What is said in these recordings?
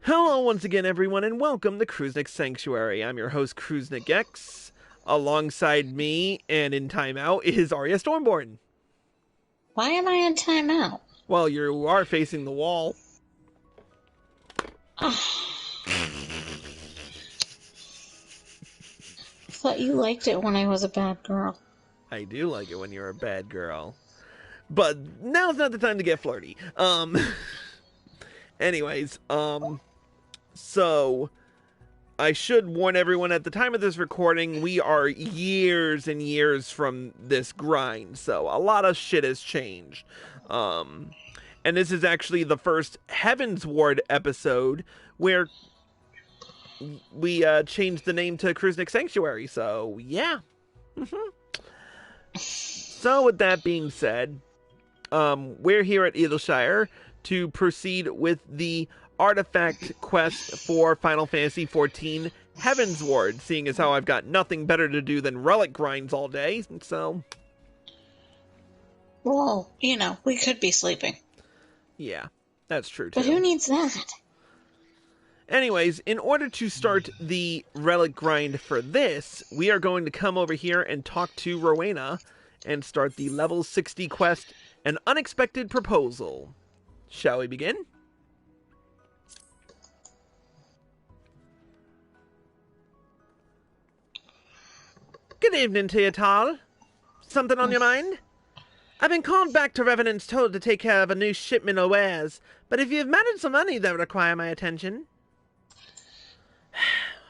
Hello once again, everyone, and welcome to Crusnik Sanctuary. I'm your host, Crusnik X. Alongside me, and in timeout, is Arya Stormborn. Why am I in timeout? Well, you are facing the wall. I thought you liked it when I was a bad girl. I do like it when you're a bad girl. But now's not the time to get flirty. Anyways, so I should warn everyone at the time of this recording, we are years and years from this grind, so a lot of shit has changed. And this is actually the first Heavensward episode where we changed the name to Crusnik Sanctuary, so yeah. So with that being said, we're here at Edelshire to proceed with the artifact quest for Final Fantasy XIV Heavensward, seeing as how I've got nothing better to do than relic grinds all day, so... Well, we could be sleeping. Yeah, that's true too. But who needs that? Anyways, in order to start the relic grind for this, we are going to come over here and talk to Rowena and start the level 60 quest, An Unexpected Proposal. Shall we begin? Good evening to you, Tal. Something on your mind? I've been called back to Revenant's Toll to take care of a new shipment of wares, but if you've matters some money that require my attention...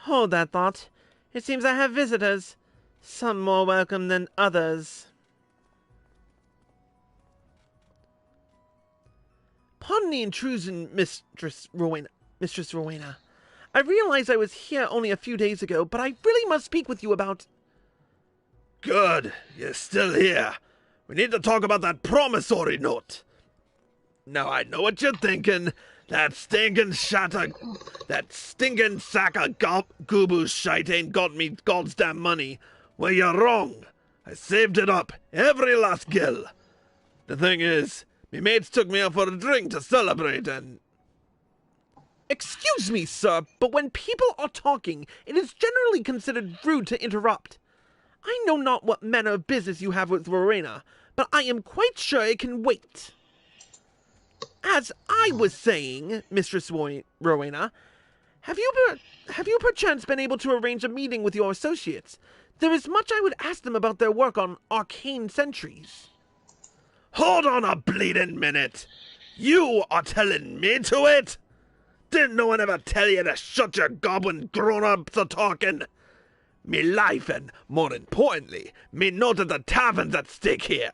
Hold that thought. It seems I have visitors. Some more welcome than others. Pardon the intrusion, Mistress Rowena. I realize I was here only a few days ago, but I really must speak with you about... Good, you're still here. We need to talk about that promissory note. Now I know what you're thinking. That stinking sack of goobu shite ain't got me God's damn money. Well, you're wrong. I saved it up, every last gill. The thing is, me mates took me out for a drink to celebrate and... Excuse me, sir, but when people are talking, it is generally considered rude to interrupt. I know not what manner of business you have with Rowena, but I am quite sure it can wait. As I was saying, Mistress Rowena, have you perchance been able to arrange a meeting with your associates? There is much I would ask them about their work on arcane sentries. Hold on a bleeding minute. You are telling me to it? Didn't no one ever tell you to shut your gob when grown-ups are talking? Me life and, more importantly, me note at the tavern's at stake here.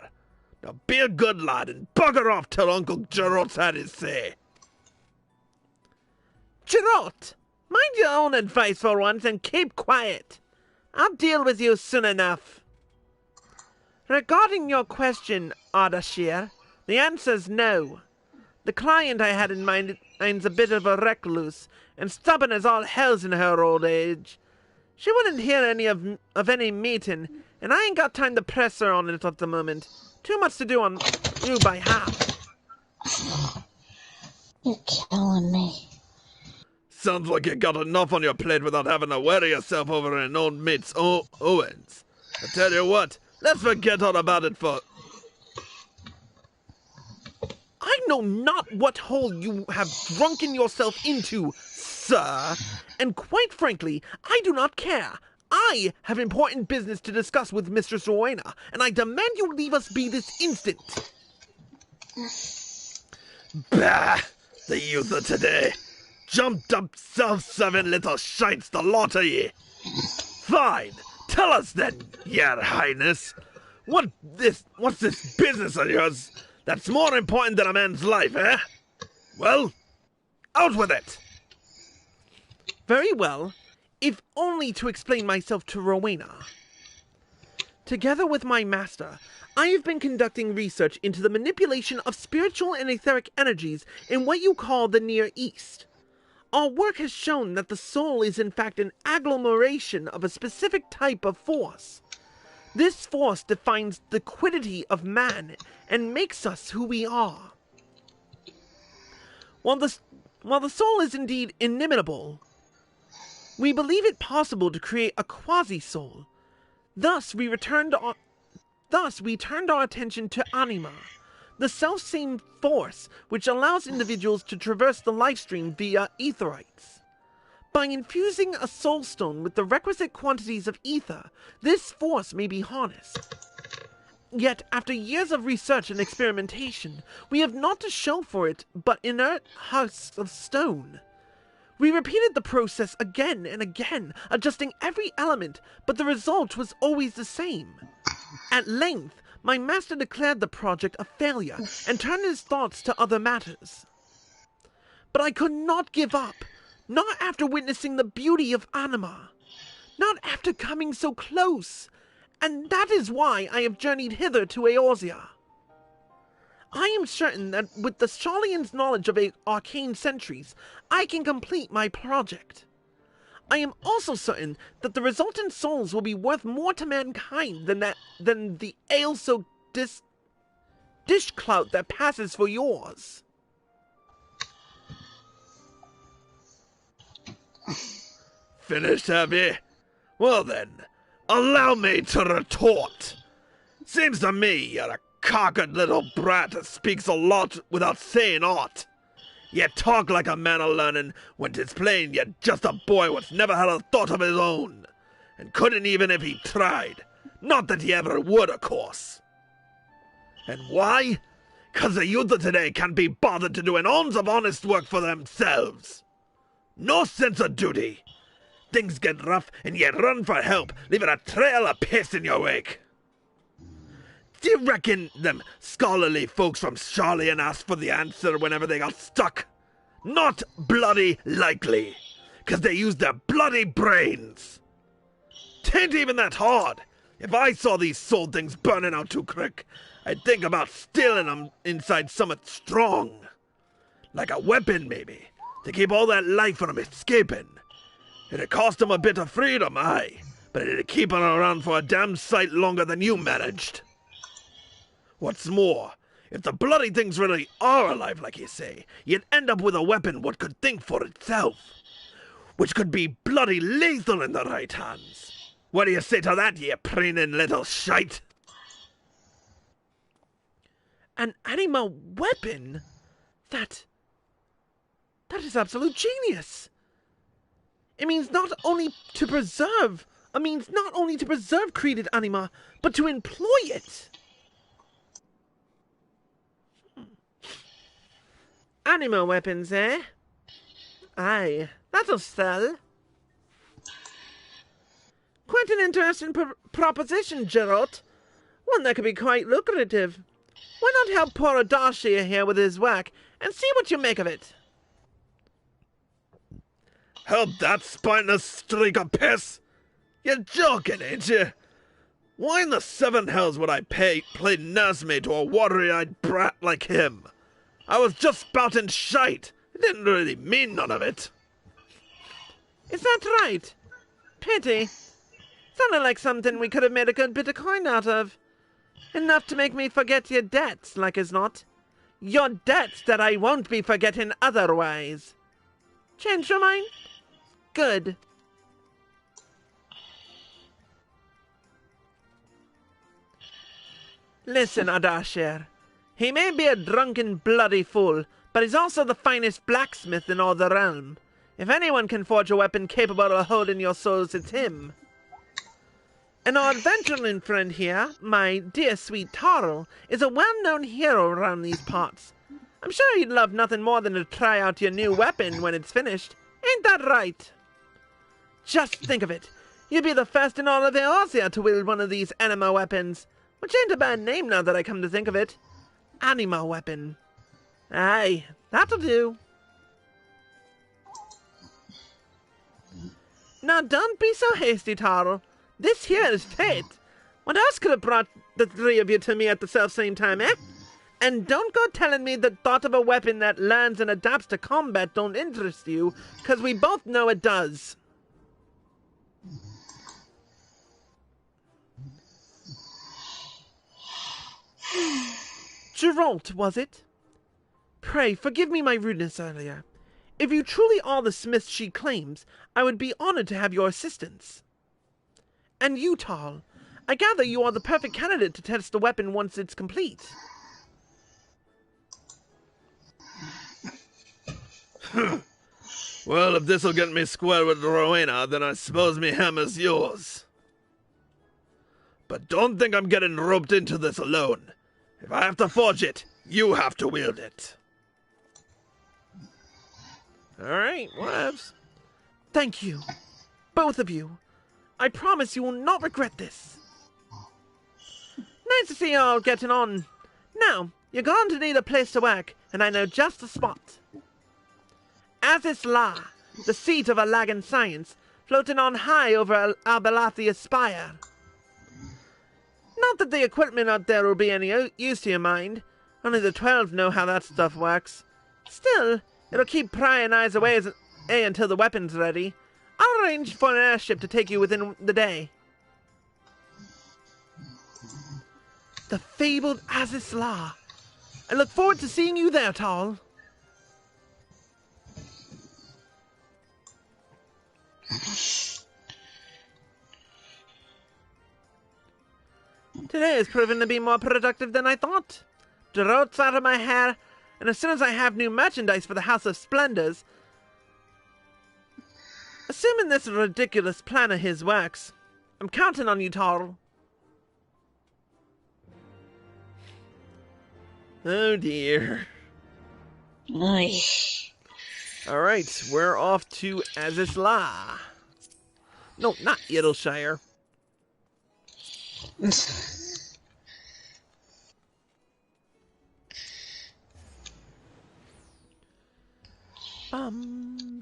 Now be a good lad and bugger off till Uncle Gerard's had his say. Gerard, mind your own advice for once and keep quiet. I'll deal with you soon enough. Regarding your question, Ardashir, the answer's no. The client I had in mind is a bit of a recluse, and stubborn as all hell's in her old age. She wouldn't hear of any meeting, and I ain't got time to press her on it at the moment. Too much to do on you by half. You're killing me. Sounds like you got enough on your plate without having to worry yourself over an old mate's Owens. I tell you what, let's forget all about it for... I know not what hole you have drunken yourself into, sir, and quite frankly, I do not care. I have important business to discuss with Mistress Rowena, and I demand you leave us be this instant. Bah! The youth of today. Jumped up self-serving little shites, the lot of ye. Fine. Tell us then, your highness. What's this business of yours that's more important than a man's life, eh? Well, out with it. Very well, if only to explain myself to Rowena. Together with my master, I have been conducting research into the manipulation of spiritual and etheric energies in what you call the Near East. Our work has shown that the soul is in fact an agglomeration of a specific type of force. This force defines the quiddity of man and makes us who we are. While while the soul is indeed inimitable, we believe it possible to create a quasi-soul. Thus, we turned our attention to Anima, the self-same force which allows individuals to traverse the lifestream via etherites. By infusing a soul stone with the requisite quantities of ether, this force may be harnessed. Yet, after years of research and experimentation, we have naught to show for it but inert husks of stone. We repeated the process again and again, adjusting every element, but the result was always the same. At length, my master declared the project a failure and turned his thoughts to other matters. But I could not give up, not after witnessing the beauty of Anima, not after coming so close, and that is why I have journeyed hither to Eorzea. I am certain that with the Sharlayan's knowledge of arcane sentries, I can complete my project. I am also certain that the resultant souls will be worth more to mankind than the ale-so dish clout that passes for yours. Finished, have ye? Well then, allow me to retort. Seems to me you're a cocked little brat that speaks a lot without saying aught. Ye talk like a man of learning, when 'tis plain you're just a boy what's never had a thought of his own, and couldn't even if he tried. Not that he ever would, of course. And why? 'Cause the youth of today can't be bothered to do an ounce of honest work for themselves. No sense of duty. Things get rough, and ye run for help, leaving a trail of piss in your wake. Do you reckon them scholarly folks from Sharlayan asked for the answer whenever they got stuck? Not bloody likely, 'cause they used their bloody brains. 'Tain't even that hard. If I saw these soul things burning out too quick, I'd think about stealing 'em inside something strong. Like a weapon, maybe, to keep all that life from escaping. It'd cost 'em a bit of freedom, aye, but it'd keep 'em around for a damn sight longer than you managed. What's more, if the bloody things really are alive like you say, you'd end up with a weapon what could think for itself, which could be bloody lethal in the right hands. What do you say to that, ye preening little shite? An Anima weapon? That is absolute genius. It means not only to preserve created Anima, but to employ it. Anima weapons, eh? Aye, that'll sell. Quite an interesting proposition, Geralt. One that could be quite lucrative. Why not help poor Adacia here with his work, and see what you make of it? Help that spineless streak of piss? You're joking, ain't you? Why in the seven hells would I play nursemaid to a watery-eyed brat like him? I was just spouting shite. It didn't really mean none of it. Is that right? Pity. Sounded like something we could have made a good bit of coin out of. Enough to make me forget your debts, like as not. Your debts that I won't be forgetting otherwise. Change your mind? Good. Listen, Ardashir. He may be a drunken, bloody fool, but he's also the finest blacksmith in all the realm. If anyone can forge a weapon capable of holding your souls, it's him. And our adventuring friend here, my dear sweet Tarl, is a well-known hero around these parts. I'm sure he'd love nothing more than to try out your new weapon when it's finished. Ain't that right? Just think of it. You'd be the first in all of Eorzea to wield one of these Anima weapons, which ain't a bad name now that I come to think of it. Anima weapon. Aye, that'll do. Now don't be so hasty, Tarl. This here is fate. What else could have brought the three of you to me at the self-same time, eh? And don't go telling me the thought of a weapon that learns and adapts to combat don't interest you, 'cause we both know it does. Geralt, was it? Pray, forgive me my rudeness earlier. If you truly are the smith she claims, I would be honored to have your assistance. And you, Tal, I gather you are the perfect candidate to test the weapon once it's complete. Well, if this'll get me square with Rowena, then I suppose me hammer's yours. But don't think I'm getting roped into this alone. If I have to forge it, you have to wield it. Alright, whatevs. Thank you. Both of you. I promise you will not regret this. Nice to see you all getting on. Now, you're going to need a place to work, and I know just the spot. Athis La, the seat of Alagan science, floating on high over Albalathia's spire. Not that the equipment up there will be any use to your mind. Only the 12 know how that stuff works. Still, it'll keep prying eyes away until the weapon's ready. I'll arrange for an airship to take you within the day. The fabled Athis La. I look forward to seeing you there, Tal. Today has proven to be more productive than I thought. Drought's out of my hair, and as soon as I have new merchandise for the House of Splendors, assuming this ridiculous plan of his works, I'm counting on you, Tal. Oh dear. Oy. Alright, we're off to Azisla. No, not Yedleshire.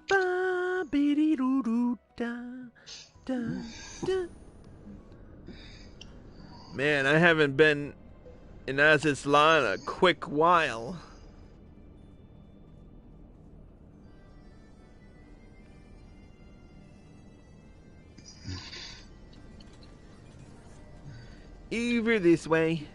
Ba biddy doo doo da da da. Man, I haven't been in Azisla in a quick while. Over this way.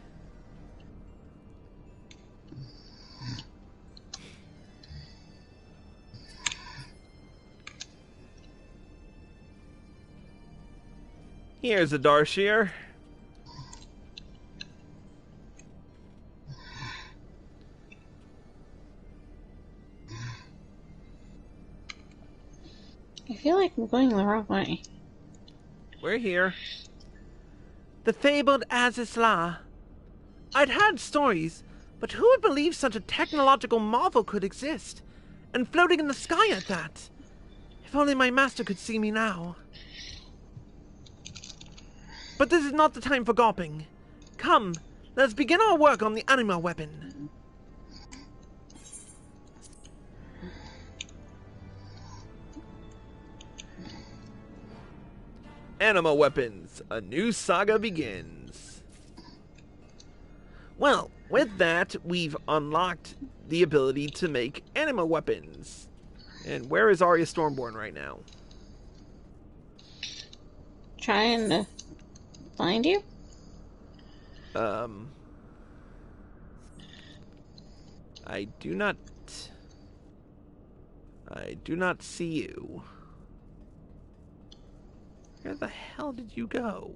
Here's a Darshir. I feel like I'm going the wrong way. We're here. The fabled Azisla. I'd heard stories, but who would believe such a technological marvel could exist? And floating in the sky at that. If only my master could see me now. But this is not the time for gawping. Come, let's begin our work on the Anima weapon. Anima weapons, a new saga begins. Well, with that, we've unlocked the ability to make Anima weapons. And where is Arya Stormborn right now? Trying to find you? I do not see you. Where the hell did you go?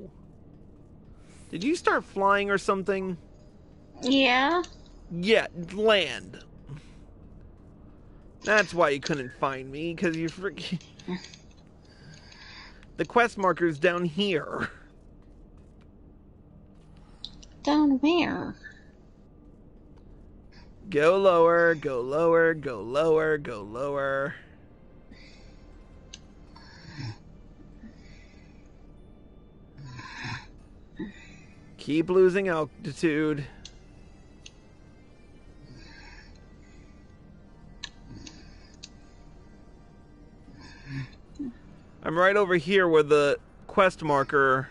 Did you start flying or something? Yeah. Yeah, land. That's why you couldn't find me, because you freaking... The quest marker's down here. Down where? Go lower, go lower, go lower, go lower. Keep losing altitude. I'm right over here where the quest marker...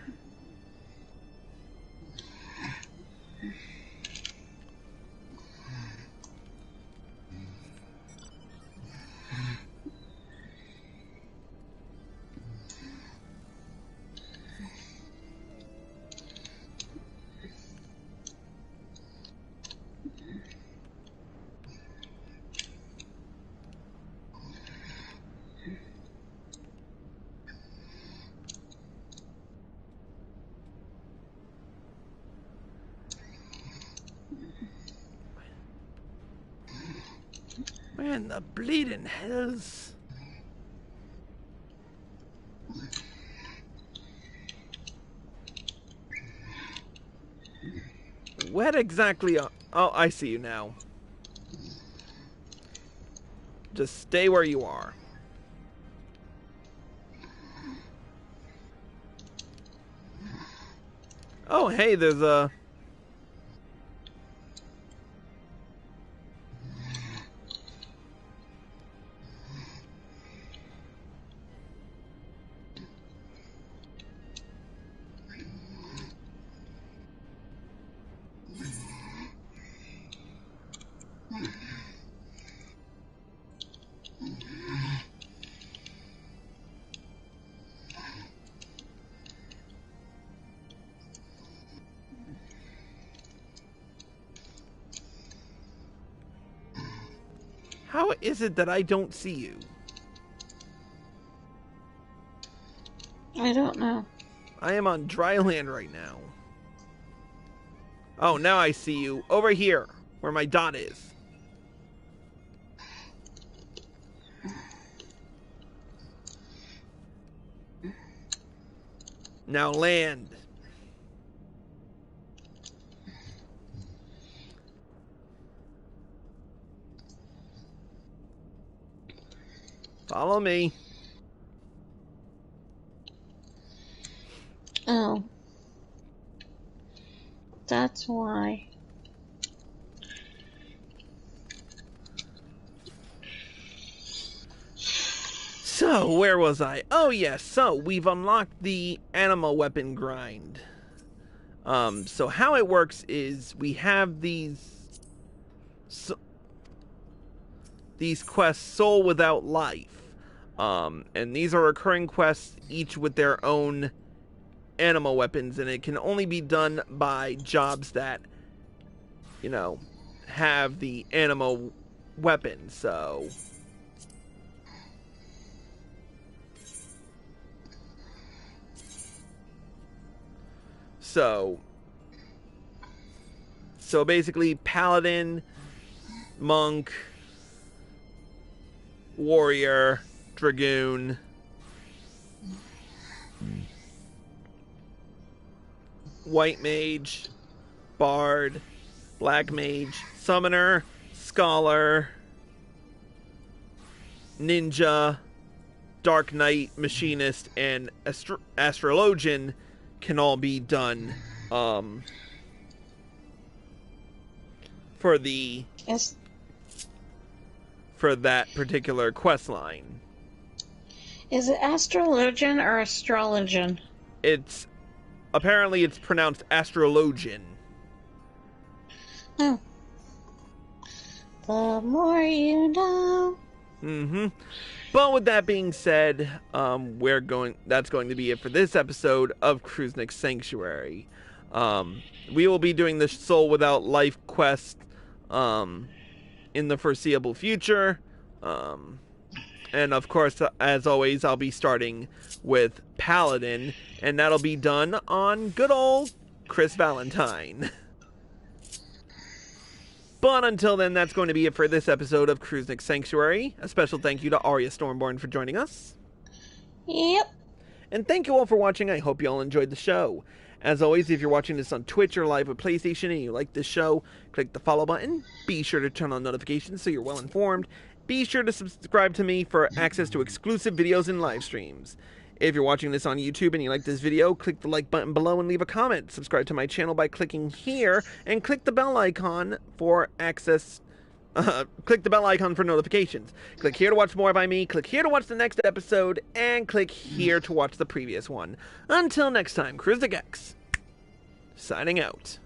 Where in the bleeding hells? What exactly are... Oh, I see you now. Just stay where you are. Oh, hey, there's a... How is it that I don't see you? I don't know. I am on dry land right now. Oh, now I see you. Over here, where my dot is. Now land. Follow me. Oh. That's why. So, where was I? Oh, yes. So, we've unlocked the Anima weapon grind. So how it works is we have these quests, Soul Without Life. And these are recurring quests, each with their own Anima weapons, and it can only be done by jobs that, you know, have the Anima weapon, so... So basically, Paladin, Monk, Warrior, Dragoon, White Mage, Bard, Black Mage, Summoner, Scholar, Ninja, Dark Knight, Machinist, and Astrologian can all be done for that particular quest line. Is it astrologian or astrologian? Apparently it's pronounced Astrologian. Oh. The more you know. Mm-hmm. But with that being said, that's going to be it for this episode of Crusnik's Sanctuary. We will be doing the Soul Without Life quest in the foreseeable future. And of course, as always, I'll be starting with Paladin, and that'll be done on good old Chris Valentine. But until then, that's going to be it for this episode of Crusnik's Sanctuary. A special thank you to Arya Stormborn for joining us. Yep. And thank you all for watching. I hope you all enjoyed the show. As always, if you're watching this on Twitch or live with PlayStation and you like this show, click the follow button. Be sure to turn on notifications so you're well informed. Be sure to subscribe to me for access to exclusive videos and live streams. If you're watching this on YouTube and you like this video, click the like button below and leave a comment. Subscribe to my channel by clicking here and click the bell icon for access. Click the bell icon for notifications. Click here to watch more by me. Click here to watch the next episode. And click here to watch the previous one. Until next time, Crusnik X, signing out.